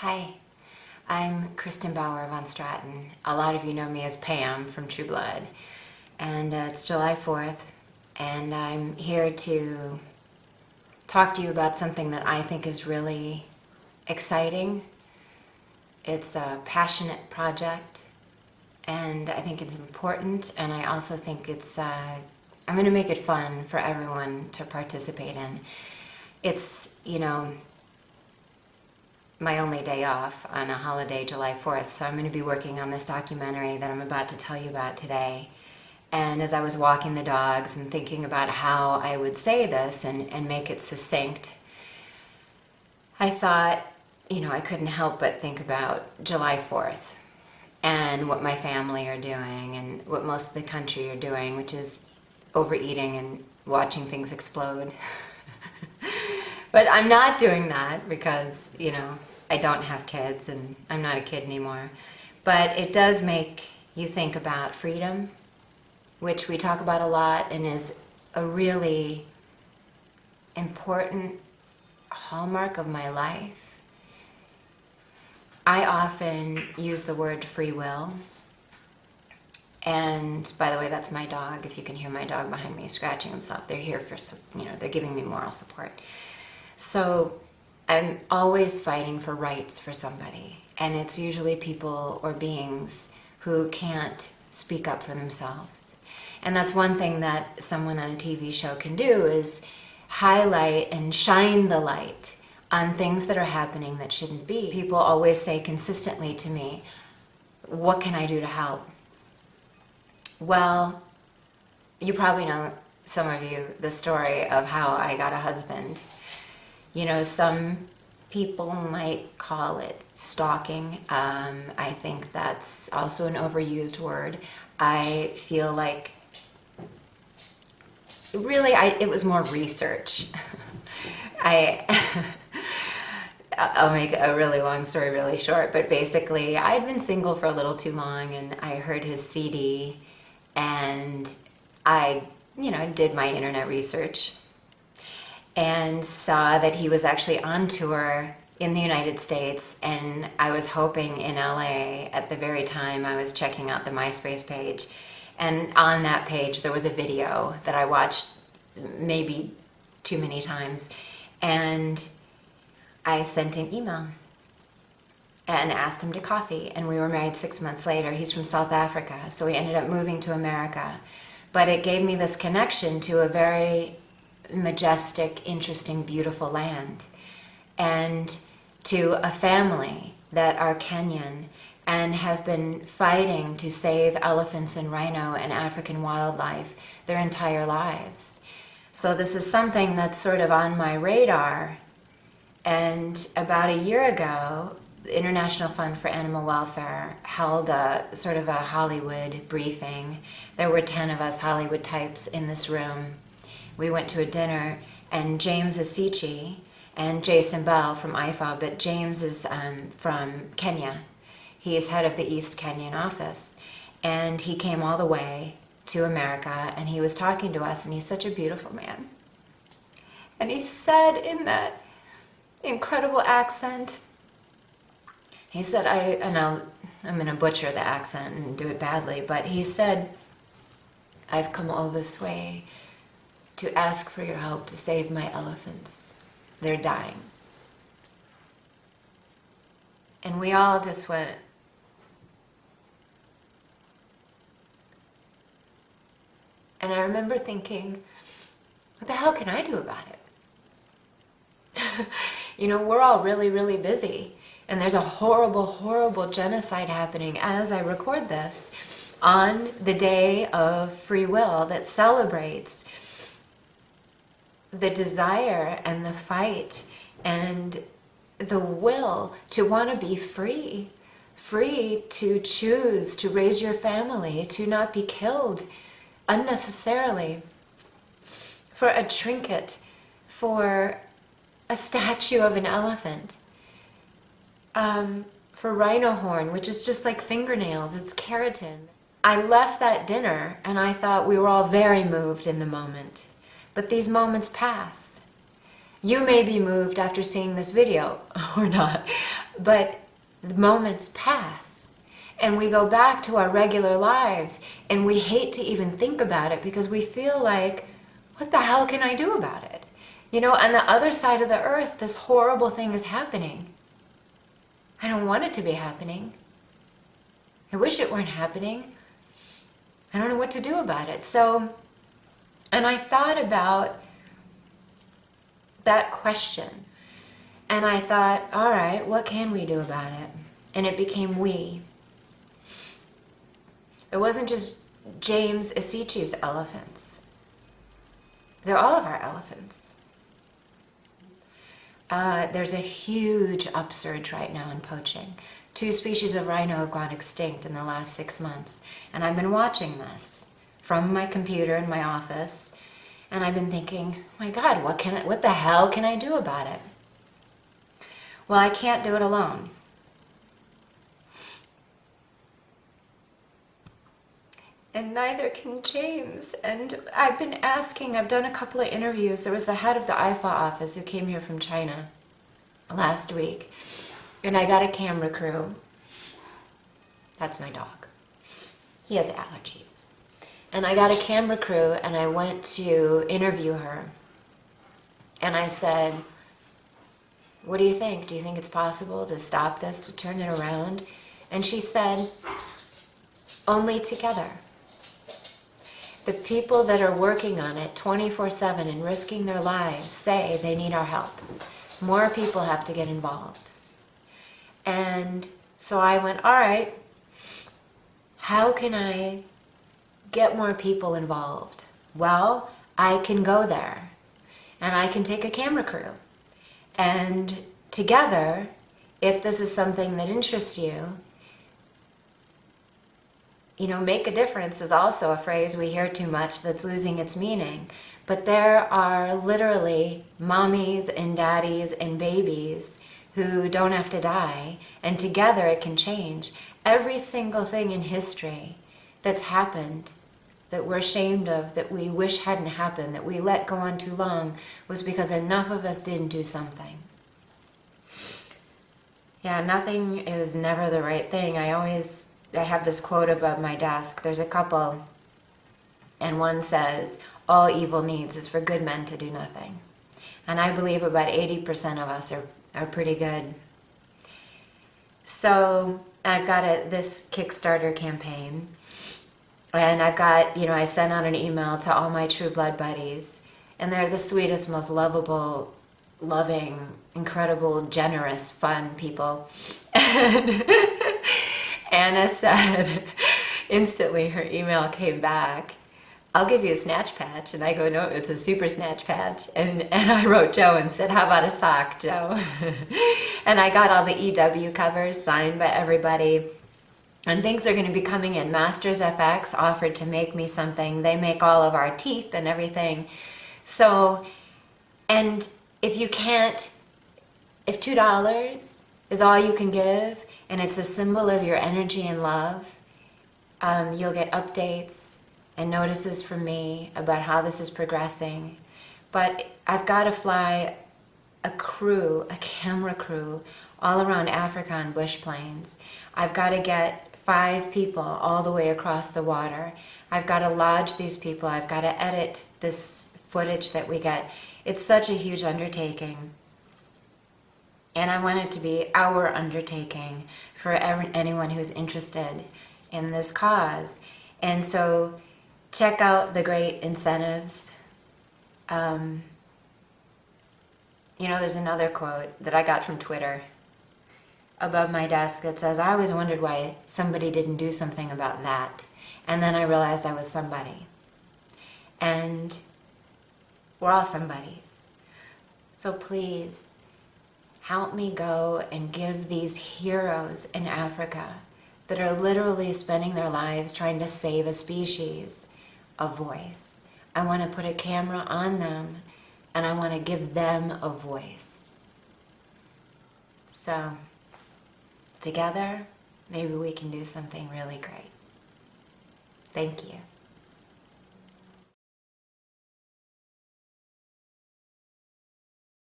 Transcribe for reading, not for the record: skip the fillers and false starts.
Hi, I'm Kristin Bauer of Straten. A lot of you know me as Pam from True Blood. And it's July 4th, and I'm here to talk to you about something that I think is really exciting. It's a passionate project, and I think it's important, and I also think it's, I'm going to make it fun for everyone to participate in. It's, my only day off on a holiday, July 4th, so I'm going to be working on this documentary that I'm about to tell you about today. And as I was walking the dogs and thinking about how I would say this and make it succinct, I thought, I couldn't help but think about July 4th and what my family are doing and what most of the country are doing, which is overeating and watching things explode. But I'm not doing that because, I don't have kids and I'm not a kid anymore. But it does make you think about freedom, which we talk about a lot and is a really important hallmark of my life. I often use the word free will. And by the way, that's my dog. If you can hear my dog behind me scratching himself, they're here for, they're giving me moral support. So I'm always fighting for rights for somebody, and it's usually people or beings who can't speak up for themselves. And that's one thing that someone on a TV show can do, is highlight and shine the light on things that are happening that shouldn't be. People always say consistently to me, what can I do to help? Well, you probably know, some of you, the story of how I got a husband. Some people might call it stalking. I think that's also an overused word. I feel like, really, it was more research. I'll make a really long story really short, but basically, I had been single for a little too long, and I heard his CD, and I, did my internet research, and saw that he was actually on tour in the United States, and I was hoping in LA at the very time I was checking out the MySpace page, and on that page there was a video that I watched maybe too many times, and I sent an email and asked him to coffee, and we were married 6 months later. He's from South Africa, so we ended up moving to America, but it gave me this connection to a very majestic, interesting, beautiful land, and to a family that are Kenyan and have been fighting to save elephants and rhino and African wildlife their entire lives. So this is something that's sort of on my radar. And about a year ago, the International Fund for Animal Welfare held a sort of a Hollywood briefing. There were 10 of us Hollywood types in this room. We went to a dinner, and James Asichi and Jason Bell from IFAW, but James is from Kenya. He is head of the East Kenyan office, and he came all the way to America, and he was talking to us, and he's such a beautiful man. And he said in that incredible accent, he said, I'm going to butcher the accent and do it badly, but he said, I've come all this way to ask for your help to save my elephants. They're dying. And we all just went, and I remember thinking, what the hell can I do about it? We're all really, really busy. And there's a horrible, horrible genocide happening as I record this on the day of free will that celebrates the desire and the fight and the will to want to be free. Free to choose to raise your family, to not be killed unnecessarily for a trinket, for a statue of an elephant, for rhino horn, which is just like fingernails, it's keratin. I left that dinner and I thought we were all very moved in the moment, but these moments pass. You may be moved after seeing this video or not. But the moments pass and we go back to our regular lives and we hate to even think about it because we feel like, what the hell can I do about it? You know, on the other side of the earth, this horrible thing is happening. I don't want it to be happening. I wish it weren't happening. I don't know what to do about it. So, and I thought about that question. And I thought, all right, what can we do about it? And it became we. It wasn't just James Isichi's elephants. They're all of our elephants. There's a huge upsurge right now in poaching. 2 species of rhino have gone extinct in the last 6 months. And I've been watching this from my computer in my office. And I've been thinking, my God, what the hell can I do about it? Well, I can't do it alone. And neither can James. And I've been asking, I've done a couple of interviews. There was the head of the IFA office who came here from China last week. And I got a camera crew. That's my dog. He has allergies. And I got a camera crew and I went to interview her. And I said, what do you think? Do you think it's possible to stop this, to turn it around? And she said, only together. The people that are working on it 24/7 and risking their lives say they need our help. More people have to get involved. And so I went, all right, how can I get more people involved? Well, I can go there and I can take a camera crew. And together, if this is something that interests you, you know, make a difference is also a phrase we hear too much that's losing its meaning. But there are literally mommies and daddies and babies who don't have to die, and together it can change. Every single thing in history that's happened, that we're ashamed of, that we wish hadn't happened, that we let go on too long, was because enough of us didn't do something. Yeah, nothing is never the right thing. I have this quote above my desk. There's a couple, and one says, all evil needs is for good men to do nothing. And I believe about 80% of us are pretty good. So I've got this Kickstarter campaign, and I've got, you know, I sent out an email to all my True Blood buddies, and they're the sweetest, most lovable, loving, incredible, generous, fun people. And Anna said, instantly her email came back, I'll give you a snatch patch. And I go, no, it's a super snatch patch. And I wrote Joe and said, how about a sock, Joe? And I got all the EW covers signed by everybody. And things are going to be coming in. Masters FX offered to make me something. They make all of our teeth and everything. So, and if $2 is all you can give, and it's a symbol of your energy and love, you'll get updates and notices from me about how this is progressing. But I've got to fly a camera crew, all around Africa and bush plains. I've got to get 5 people all the way across the water. I've got to lodge these people. I've got to edit this footage that we get. It's such a huge undertaking. And I want it to be our undertaking for anyone who's interested in this cause. And so check out the great incentives. You know, there's another quote that I got from Twitter above my desk that says, I always wondered why somebody didn't do something about that. And then I realized I was somebody. And we're all somebodies. So please, help me go and give these heroes in Africa that are literally spending their lives trying to save a species a voice. I want to put a camera on them, and I want to give them a voice. So, together, maybe we can do something really great. Thank you.